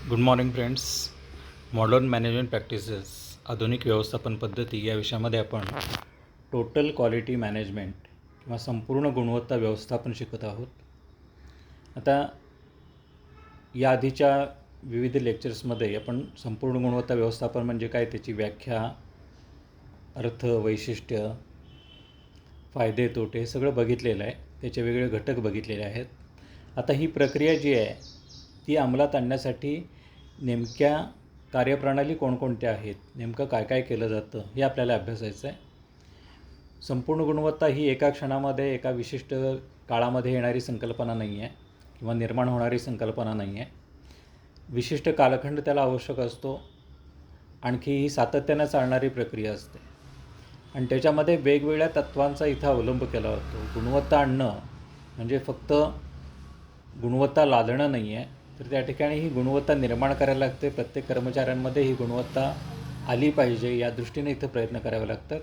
Good morning friends. Modern management practices आधुनिक व्यवस्थापन पद्धती या विषयामध्ये आपण टोटल क्वालिटी मॅनेजमेंट किंवा संपूर्ण गुणवत्ता व्यवस्थापन शिकत आहोत. आता या आधीच्या विविध लेक्चर्समध्ये आपण संपूर्ण गुणवत्ता व्यवस्थापन म्हणजे काय, त्याची व्याख्या, अर्थ, वैशिष्ट्य, फायदे तोटे सगळं बघितलेलं आहे. त्याचे वेगवेगळे घटक बघितलेले आहेत. आता ही प्रक्रिया जी आहे ती अंमलात आणण्यासाठी नेमक्या कार्यप्रणाली कोणकोणत्या आहेत, नेमकं काय काय केलं जातं हे आपल्याला अभ्यासायचं आहे. संपूर्ण गुणवत्ता ही एका क्षणामध्ये एका विशिष्ट काळामध्ये येणारी संकल्पना नाही आहे किंवा निर्माण होणारी संकल्पना नाही आहे. विशिष्ट कालखंड त्याला आवश्यक असतो. आणखी ही सातत्यानं चालणारी प्रक्रिया असते आणि त्याच्यामध्ये वेगवेगळ्या तत्त्वांचा इथं अवलंब केला जातो. गुणवत्ता आणणं म्हणजे फक्त गुणवत्ता लादणं नाही आहे, तर त्या ठिकाणी ही गुणवत्ता निर्माण करायला लागते. प्रत्येक कर्मचाऱ्यांमध्ये ही गुणवत्ता आली पाहिजे या दृष्टीने इथं प्रयत्न करावे लागतात.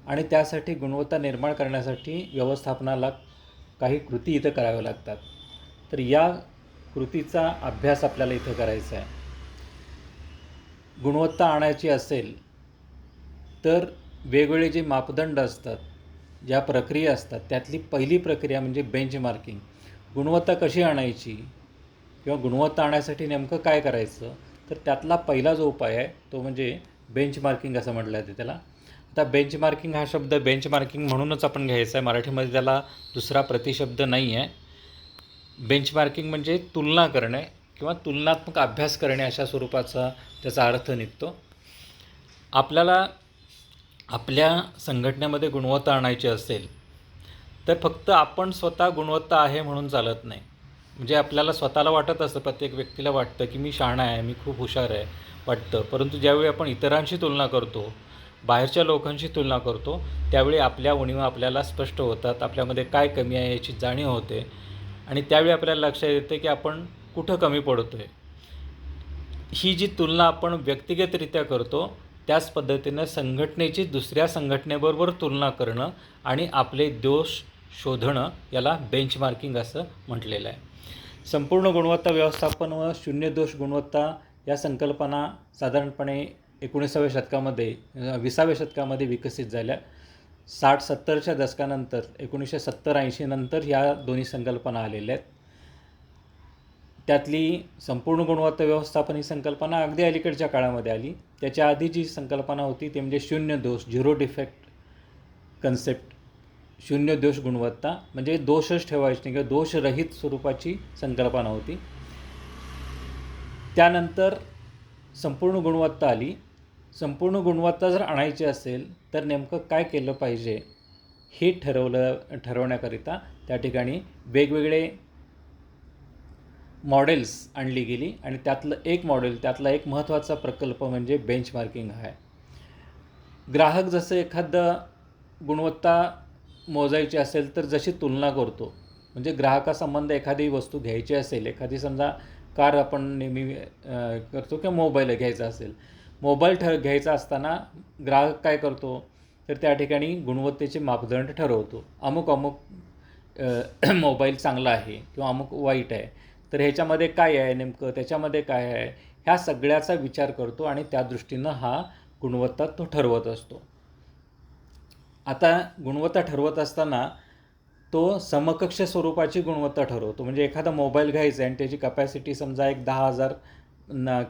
आणि त्यासाठी गुणवत्ता निर्माण करण्यासाठी व्यवस्थापनाला काही कृती इथं कराव्या लागतात. तर या कृतीचा अभ्यास आपल्याला इथं करायचा आहे. गुणवत्ता आणायची असेल तर वेगवेगळे जे मापदंड असतात, ज्या प्रक्रिया असतात, त्यातली पहिली प्रक्रिया म्हणजे बेंचमार्किंग. गुणवत्ता कशी आणायची किंवा गुणवत्ता आणण्यासाठी नेमकं काय करायचं, तर त्यातला पहिला जो उपाय आहे तो म्हणजे बेंचमार्किंग असं म्हटलं जाते त्याला. आता बेंचमार्किंग हा शब्द बेंचमार्किंग म्हणूनच आपण घ्यायचा आहे, मराठीमध्ये त्याला दुसरा प्रतिशब्द नाही आहे. बेंचमार्किंग म्हणजे तुलना करणे किंवा तुलनात्मक अभ्यास करणे अशा स्वरूपाचा त्याचा अर्थ निघतो. आपल्याला आपल्या संघटनेमध्ये गुणवत्ता आणायची असेल तर फक्त आपण स्वतः गुणवत्ता आहे म्हणून चालत नाही. म्हणजे आपल्याला स्वतःला वाटत असतं, प्रत्येक व्यक्तीला वाटतं की मी शहाणा आहे, मी खूप हुशार आहे वाटतं. परंतु ज्यावेळी आपण इतरांशी तुलना करतो, बाहेरच्या लोकांशी तुलना करतो, त्यावेळी आपल्या उणीवा आपल्याला स्पष्ट होतात. आपल्यामध्ये काय कमी आहे याची जाणीव होते आणि त्यावेळी आपल्याला लक्षात येते की आपण कुठं कमी पडतो आहे. ही जी तुलना आपण व्यक्तिगतरित्या करतो, त्याच पद्धतीनं संघटनेची दुसऱ्या संघटनेबरोबर तुलना करणं आणि आपले दोष शोधणं याला बेंचमार्किंग असं म्हटलेलं आहे. संपूर्ण गुणवत्ता व्यवस्थापन व शून्य दोष गुणवत्ता या संकल्पना साधारणपणे 19व्या शतकामध्ये 20व्या शतकामध्ये विकसित झाल्या. 60-70च्या दशकानंतर 1970-80 नंतर ह्या दोन्ही संकल्पना आलेल्या आहेत. त्यातली संपूर्ण गुणवत्ता व्यवस्थापन ही संकल्पना अगदी अलीकडच्या काळामध्ये आली. त्याच्या आधी जी संकल्पना होती ते म्हणजे शून्य दोष, झिरो डिफेक्ट कन्सेप्ट. शून्य दोष गुणवत्ता म्हणजे दोषच ठेवायचे नाही किंवा दोषरहित स्वरूपाची संकल्पना होती. त्यानंतर संपूर्ण गुणवत्ता आली. संपूर्ण गुणवत्ता जर आणायची असेल तर नेमकं काय केलं पाहिजे हे ठरवण्याकरिता त्या ठिकाणी वेगवेगळे मॉडेल्स आणली गेली आणि त्यातला एक महत्त्वाचा प्रकल्प म्हणजे बेंचमार्किंग आहे. ग्राहक जसं एखादं गुणवत्ता मोजायची असेल तर जशी तुलना करतो, म्हणजे ग्राहकासंबंध एखादी वस्तू घ्यायची असेल, एखादी समजा कार आपण नेहमी करतो किंवा मोबाईल घ्यायचा असेल, मोबाईल घ्यायचा असताना ग्राहक काय करतो, तर त्या ठिकाणी गुणवत्तेचे मापदंड ठरवतो. अमुक मोबाईल चांगला आहे किंवा अमुक वाईट आहे, तर ह्याच्यामध्ये काय आहे नेमकं, त्याच्यामध्ये काय आहे, ह्या सगळ्याचा विचार करतो आणि त्या दृष्टीनं हा गुणवत्ता तो ठरवत असतो. आता गुणवत्ता ठरवत असताना तो समकक्ष स्वरूपाची गुणवत्ता ठरवतो. म्हणजे एखादा मोबाईल घ्यायचा आहे आणि त्याची कपॅसिटी समजा एक 10,000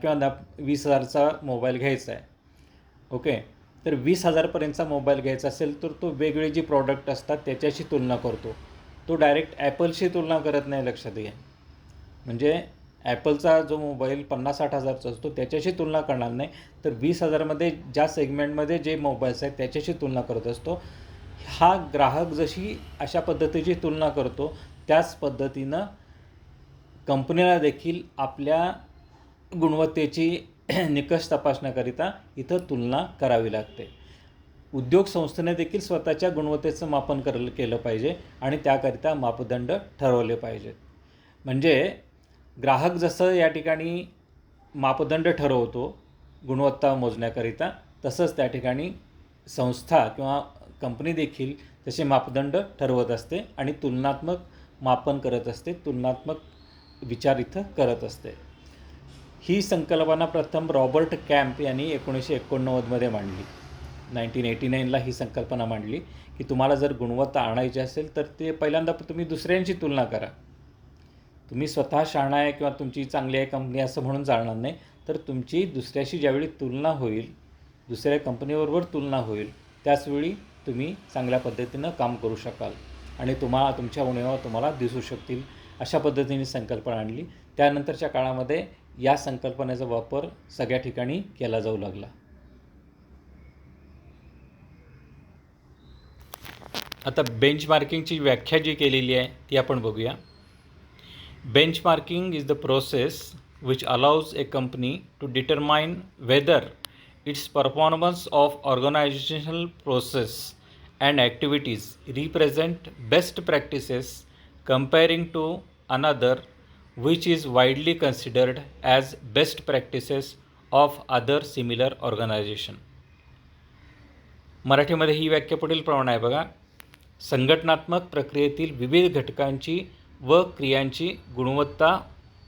किंवा 20,000चा मोबाईल घ्यायचा आहे. ओके, तर 20,000पर्यंतचा मोबाईल घ्यायचा असेल तर तो वेगवेगळे जी प्रॉडक्ट असतात त्याच्याशी तुलना करतो. तो डायरेक्ट ॲपलशी तुलना करत नाही, लक्षात घ्या. म्हणजे ॲपलचा जो मोबाईल 50-60 हजारचा असतो त्याच्याशी तुलना करणार नाही, तर 20,000मध्ये ज्या सेगमेंटमध्ये जे मोबाईल्स आहेत त्याच्याशी तुलना करत असतो. हा ग्राहक जशी अशा पद्धतीची तुलना करतो त्याच पद्धतीनं कंपनीला देखील आपल्या गुणवत्तेची निकष तपासण्याकरिता इथं तुलना करावी लागते. उद्योग संस्थेने देखील स्वतःच्या गुणवत्तेचं मापन केलं पाहिजे आणि त्याकरिता मापदंड ठरवले पाहिजेत. म्हणजे ग्राहक जसं या ठिकाणी मापदंड ठरवतो गुणवत्ता मोजण्याकरिता, तसंच त्या ठिकाणी संस्था किंवा कंपनी देखील तसे मापदंड ठरवत असते आणि तुलनात्मक मापन करत असते, तुलनात्मक विचार इथं करत असते. ही संकल्पना प्रथम रॉबर्ट कॅम्प यांनी 1989मध्ये मांडली. 1989ला ही संकल्पना मांडली की तुम्हाला जर गुणवत्ता आणायची असेल तर ते पहिल्यांदा तुम्ही दुसऱ्यांची तुलना करा. तुम्ही स्वतः शहाणा आहे किंवा तुमची चांगली आहे कंपनी असं म्हणून चालणार नाही, तर तुमची दुसऱ्याशी ज्यावेळी तुलना होईल, दुसऱ्या कंपनीबरोबर तुलना होईल, त्याचवेळी तुम्ही चांगल्या पद्धतीनं काम करू शकाल आणि तुमच्या उणीवा तुम्हाला दिसू शकतील. अशा पद्धतीने संकल्पना आणली. त्यानंतरच्या काळामध्ये या संकल्पनेचा वापर सगळ्या ठिकाणी केला जाऊ लागला. आता बेंचमार्किंगची व्याख्या जी केलेली आहे ती आपण बघूया. Benchmarking is the process which allows a company to determine whether its performance of organizational process and activities represent best practices comparing to another which is widely considered as best practices of other similar organization. मराठीमध्ये ही व्याख्या पुढील प्रमाणे आहे बघा. संघटनात्मक प्रक्रियेतील विविध घटकांची व क्रियांची गुणवत्ता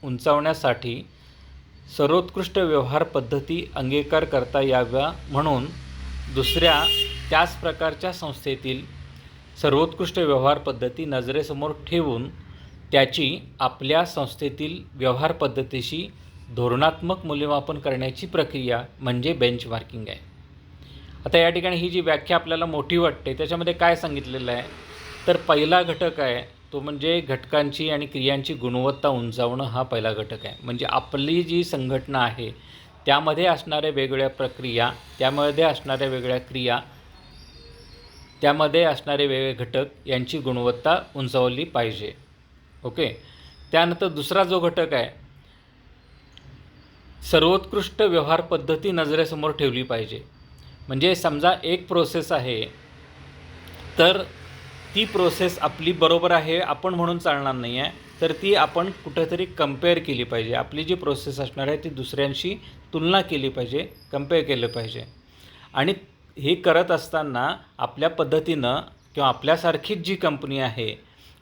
उंचावण्यासाठी सर्वोत्कृष्ट व्यवहार पद्धती अंगीकार करता याव्या म्हणून दुसऱ्या त्याच प्रकारच्या संस्थेतील सर्वोत्कृष्ट व्यवहार पद्धती नजरेसमोर ठेवून त्याची आपल्या संस्थेतील व्यवहार पद्धतीशी धोरणात्मक मूल्यमापन करण्याची प्रक्रिया म्हणजे बेंचमार्किंग आहे. आता या ठिकाणी ही जी व्याख्या आपल्याला मोठी वाटते त्याच्यामध्ये काय सांगितलेलं आहे, तर पहिला घटक आहे तो म्हणजे घटकांची आणि क्रियांची गुणवत्ता उंचावणं. हा पहिला घटक आहे. म्हणजे आपली जी संघटना आहे त्यामध्ये असणाऱ्या वेगवेगळ्या प्रक्रिया, त्यामध्ये असणाऱ्या वेगळ्या क्रिया, त्यामध्ये असणारे वेगवेगळे घटक यांची गुणवत्ता उंचावली पाहिजे. ओके. त्यानंतर दुसरा जो घटक आहे सर्वोत्कृष्ट व्यवहार पद्धती नजरेसमोर ठेवली पाहिजे. म्हणजे समजा एक प्रोसेस आहे तर ती प्रोसेस आपली बरोबर आहे आपण म्हणून चालणार नाही आहे, तर ती आपण कुठेतरी कंपेअर केली पाहिजे. आपली जी प्रोसेस असणार आहे ती दुसऱ्यांशी तुलना केली पाहिजे, कंपेअर केलं पाहिजे. आणि हे करत असताना आपल्या पद्धतीनं किंवा आपल्यासारखीच जी कंपनी आहे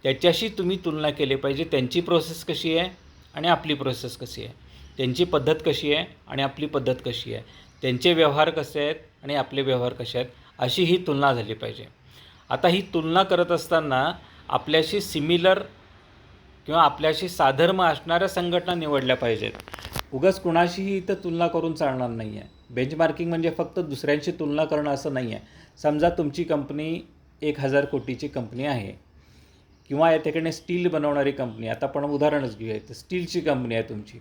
त्याच्याशी तुम्ही तुलना केली पाहिजे. त्यांची प्रोसेस कशी आहे आणि आपली प्रोसेस कशी आहे, त्यांची पद्धत कशी आहे आणि आपली पद्धत कशी आहे, त्यांचे व्यवहार कसे आहेत आणि आपले व्यवहार कसे आहेत, अशी ही तुलना झाली पाहिजे. आता ही तुलना करत असताना आपल्याशी सिमिलर किंवा आपल्याशी साधर्म्य असणाऱ्या संघटना निवडल्या पाहिजेत. उगाच कुणाशीही इथं तुलना करून चालणार नाही आहे. बेंचमार्किंग म्हणजे फक्त दुसऱ्यांशी तुलना करणं असं नाही आहे. समजा तुमची कंपनी 1000 कोटीची कंपनी आहे किंवा या ठिकाणी स्टील बनवणारी कंपनी, आता आपण उदाहरणच घेऊया. तर स्टीलची कंपनी आहे तुमची,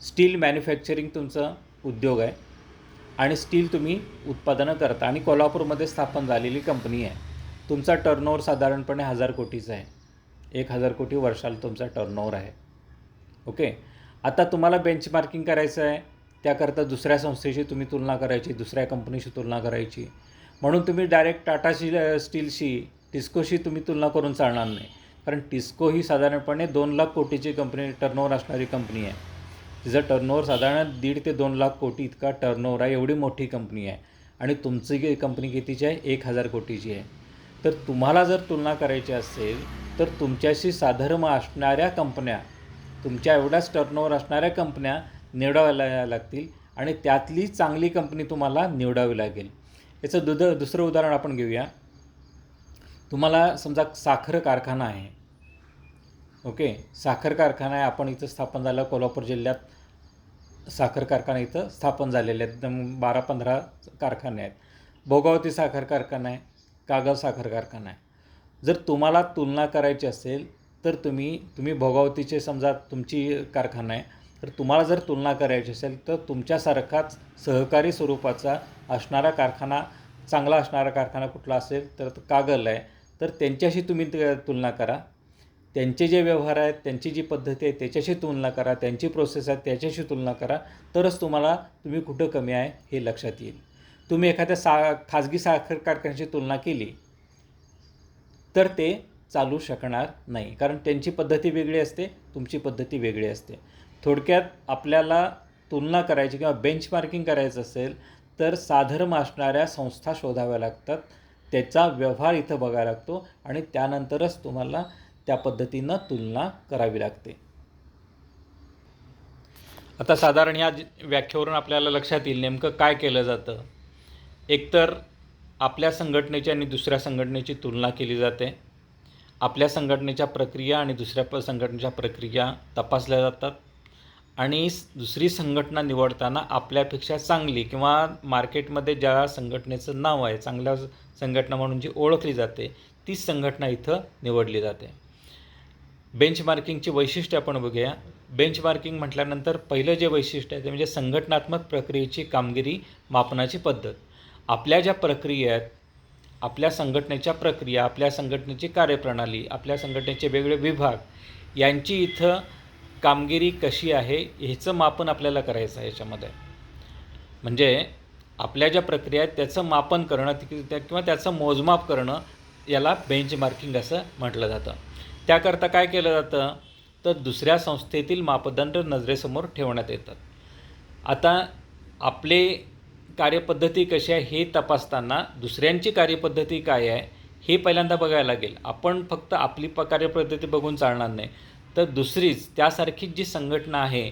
स्टील मॅन्युफॅक्चरिंग तुमचा उद्योग आहे आणि स्टील तुम्ही उत्पादनं करता आणि कोल्हापूरमध्ये स्थापन झालेली कंपनी आहे. तुमचा टर्नओव्हर साधारणपणे 1000 कोटीचा आहे. 1000 कोटी वर्षाला तुमचा टर्नओव्हर आहे. ओके. आता तुम्हाला बेंचमार्किंग करायचं आहे, त्याकरता दुसऱ्या संस्थेशी तुम्ही तुलना करायची, दुसऱ्या कंपनीशी तुलना करायची. म्हणून तुम्ही डायरेक्ट टाटाशी स्टीलशी, टिस्कोशी तुम्ही तुलना करून चालणार नाही. कारण टिस्को ही साधारणपणे 2 लाख कोटीची कंपनी, टर्नओव्हर असणारी कंपनी आहे. तिचं टर्नओव्हर साधारण 1.5 ते 2 लाख कोटी इतका टर्नओव्हर आहे. एवढी मोठी कंपनी आहे. आणि तुमची कंपनी कितीची आहे? 1000 कोटीची आहे. तर तुम्हाला जर तुलना करायची असेल तर तुमच्याशी साधर्म्य असणाऱ्या कंपन्या, तुमच्या एवढ्याच टर्नओव्हर असणाऱ्या कंपन्या निवडाव्या लागतील आणि त्यातली चांगली कंपनी तुम्हाला निवडावी लागेल. याचं दुसरं उदाहरण आपण घेऊया. तुम्हाला समजा साखर कारखाना आहे. ओके. साखर कारखाना आहे, आपण इथं स्थापन झालं. कोल्हापूर जिल्ह्यात साखर कारखाना इथं स्थापन झालेले आहेत. 12-15 कारखाने आहेत. भोगावती साखर कारखाना आहे, कागल साखर कारखाना आहे. जर तुम्हाला तुलना करायची असेल तर तुम्ही भोगावतीचे समजा तुमची कारखाना आहे, तर तुम्हाला जर तुलना करायची असेल तर तुमच्यासारखाच सहकारी स्वरूपाचा असणारा कारखाना, चांगला असणारा कारखाना कुठला असेल तर कागल आहे. तर त्यांच्याशी तुम्ही तुलना करा. त्यांचे जे व्यवहार आहेत, त्यांची जी पद्धती आहे त्याच्याशी तुलना करा, त्यांची प्रोसेस आहे त्याच्याशी तुलना करा. तरच तुम्ही कुठं कमी आहे हे लक्षात येईल. तुम्ही एखाद्या खाजगी साखर कारखान्याची तुलना केली तर ते चालू शकणार नाही. कारण त्यांची पद्धती वेगळी असते, तुमची पद्धती वेगळी असते. थोडक्यात आपल्याला तुलना करायची किंवा बेंचमार्किंग करायचं असेल तर साधर्म्य असणाऱ्या संस्था शोधाव्या लागतात. त्याचा व्यवहार इथं बघायला लागतो आणि त्यानंतरच तुम्हाला त्या पद्धतीनं तुलना करावी लागते. आता साधारण ह्या व्याख्येवरून आपल्याला लक्षात येईल नेमकं काय केलं जातं. एकतर आपल्या संघटनेची आणि दुसऱ्या संघटनेची तुलना केली जाते. आपल्या संघटनेच्या प्रक्रिया आणि दुसऱ्या संघटनेच्या प्रक्रिया तपासल्या जातात आणि दुसरी संघटना निवडताना आपल्यापेक्षा चांगली किंवा मार्केटमध्ये ज्या संघटनेचं नाव आहे, चांगल्या संघटना म्हणून जी ओळखली जाते, तीच संघटना इथं निवडली जाते. बेंचमार्किंगची वैशिष्ट्ये आपण बघूया. बेंचमार्किंग म्हटल्यानंतर पहिलं जे वैशिष्ट्य आहे ते म्हणजे संघटनात्मक प्रक्रियेची कामगिरी मापनाची पद्धत. आपल्या ज्या प्रक्रिया आहेत, आपल्या संघटनेच्या प्रक्रिया, आपल्या संघटनेची कार्यप्रणाली, आपल्या संघटनेचे वेगळे विभाग यांची इथं कामगिरी कशी आहे ह्याचं मापन आपल्याला करायचं आहे याच्यामध्ये. म्हणजे आपल्या ज्या प्रक्रिया आहेत त्याचं मापन करणं किंवा त्याचं मोजमाप करणं याला बेंचमार्किंग असं म्हटलं जातं. त्याकरता काय केलं जातं तर दुसऱ्या संस्थेतील मापदंड नजरेसमोर ठेवण्यात येतात. आता आपले कार्यपद्धती कशी आहे हे तपासताना दुसऱ्यांची कार्यपद्धती काय आहे हे पहिल्यांदा बघायला लागेल. आपण फक्त आपली कार्यपद्धती बघून चालणार नाही, तर दुसरीच त्यासारखीच जी संघटना आहे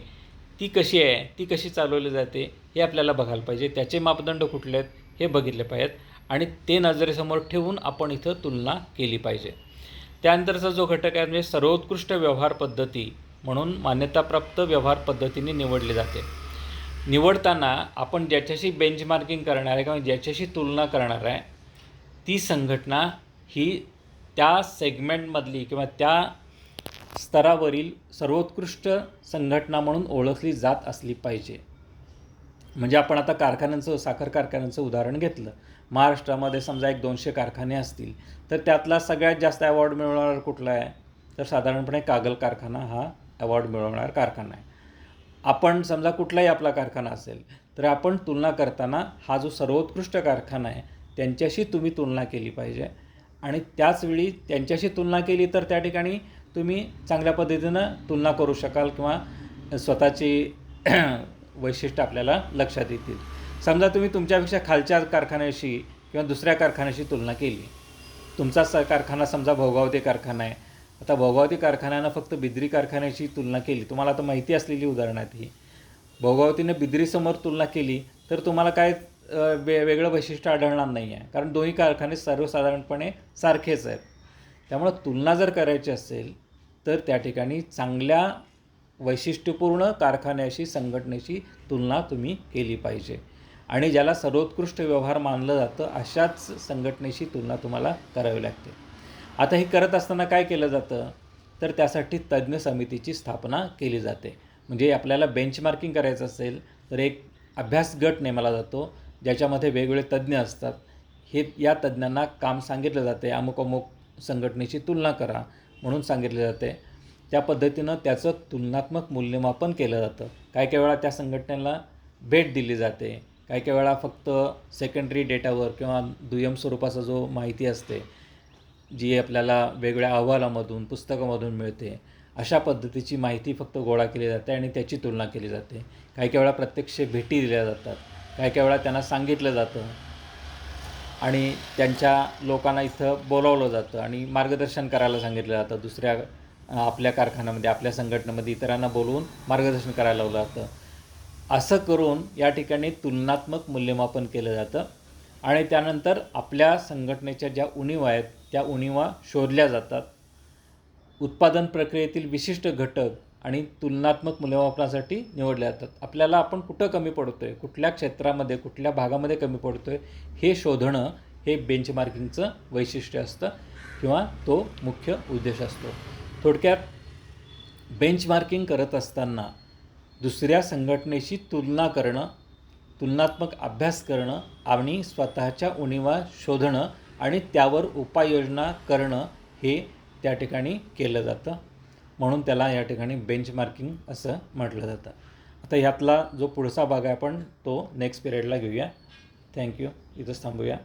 ती कशी आहे, ती कशी चालवली जाते हे आपल्याला बघायला पाहिजे. त्याचे मापदंड कुठले आहेत हे बघितले पाहिजेत आणि ते नजरेसमोर ठेवून आपण इथं तुलना केली पाहिजे. त्यानंतरचा जो घटक आहे म्हणजे सर्वोत्कृष्ट व्यवहार पद्धती म्हणून मान्यताप्राप्त व्यवहार पद्धतीने निवडली जाते. निवडताना आपण ज्याच्याशी बेंचमार्किंग करणार आहे किंवा ज्याच्याशी तुलना करणार आहे ती संघटना ही त्या सेगमेंटमधली किंवा त्या स्तरावरील सर्वोत्कृष्ट संघटना म्हणून ओळखली जात असली पाहिजे. म्हणजे आपण आता कारखान्यांचं, साखर कारखान्यांचं उदाहरण घेतलं. महाराष्ट्रामध्ये समजा 100-200 कारखाने असतील, तर त्यातला सगळ्यात जास्त अवॉर्ड मिळवणारा कुठला आहे तर साधारणपणे कागल कारखाना हा अवॉर्ड मिळवणारा कारखाना आहे. आपण समजा कुठलाही आपला कारखाना असेल तर आपण तुलना करताना हा जो सर्वोत्कृष्ट कारखाना आहे त्यांच्याशी तुम्ही तुलना केली पाहिजे आणि त्याचवेळी त्यांच्याशी तुलना केली तर त्या ठिकाणी तुम्ही चांगल्या पद्धतीनं तुलना करू शकाल किंवा स्वतःची वैशिष्ट्य आपल्याला लक्षात येतील. समजा तुम्ही तुमच्यापेक्षा खालच्या कारखान्याशी किंवा दुसऱ्या कारखान्याशी तुलना केली. तुमचा कारखाना समजा भोगावती कारखाना आहे. आता भोगावती कारखान्यानं फक्त बिद्री कारखान्याशी तुलना केली. तुम्हाला आता माहिती असलेली उदाहरणं आहेत ही. भोगावतीने बिद्रीसमोर तुलना केली तर तुम्हाला काय वेगळं वैशिष्ट्य आढळणार नाही आहे, कारण दोन्ही कारखाने सर्वसाधारणपणे सारखेच आहेत. त्यामुळं तुलना जर करायची असेल तर त्या ठिकाणी चांगल्या वैशिष्ट्यपूर्ण कारखान्याशी, संघटनेशी तुलना तुम्ही केली पाहिजे आणि ज्याला सर्वोत्कृष्ट व्यवहार मानलं जातं अशाच संघटनेशी तुलना तुम्हाला करावी लागते. आता हे करत असताना काय केलं जातं तर त्यासाठी तज्ज्ञ समितीची स्थापना केली जाते. म्हणजे आपल्याला बेंचमार्किंग करायचं असेल तर एक अभ्यास गट नेमला जातो ज्याच्यामध्ये वेगवेगळे तज्ज्ञ असतात. या तज्ज्ञांना काम सांगितलं जाते, अमुक अमुक संघटनेची तुलना करा म्हणून सांगितले जाते. त्या पद्धतीनं त्याचं तुलनात्मक मूल्यमापन केलं जातं. काही वेळा त्या संघटनेला भेट दिली जाते, काही वेळा फक्त सेकंडरी डेटावर किंवा दुय्यम स्वरूपाचा जो माहिती असते जी आपल्याला वेगवेगळ्या अहवालामधून, पुस्तकामधून मिळते, अशा पद्धतीची माहिती फक्त गोळा केली जाते आणि त्याची तुलना केली जाते. काही वेळा प्रत्यक्ष भेटी दिल्या जातात, काही वेळा त्यांना सांगितलं जातं आणि त्यांच्या लोकांना इथं बोलावलं जातं आणि मार्गदर्शन करायला सांगितलं जातं. दुसऱ्या आपल्या कारखान्यामध्ये, आपल्या संघटनेमध्ये इतरांना बोलवून मार्गदर्शन करायला लावलं जातं. असं करून या ठिकाणी तुलनात्मक मूल्यमापन केलं जातं आणि त्यानंतर आपल्या संघटनेच्या ज्या उणिवा आहेत त्या उणिवा शोधल्या जातात. उत्पादन प्रक्रियेतील विशिष्ट घटक आणि तुलनात्मक मूल्यमापनासाठी निवडले जातात. आपल्याला आपण कुठं कमी पडतो आहे, कुठल्या क्षेत्रामध्ये, कुठल्या भागामध्ये कमी पडतो आहे हे शोधणं हे बेंचमार्किंगचं वैशिष्ट्य असतं किंवा तो मुख्य उद्देश असतो. थोडक्यात बेंचमार्किंग करत असताना दुसऱ्या संघटनेशी तुलना करणं, तुलनात्मक अभ्यास करणं आणि स्वतःच्या उणिवा शोधणं आणि त्यावर उपाययोजना करणं हे त्या ठिकाणी केलं जातं. म्हणून त्याला या ठिकाणी बेंचमार्किंग असं म्हटलं जातं. आता ह्यातला जो पुढचा भाग आहे आपण तो नेक्स्ट पिरियडला घेऊया. थँक्यू. इथंच थांबूया.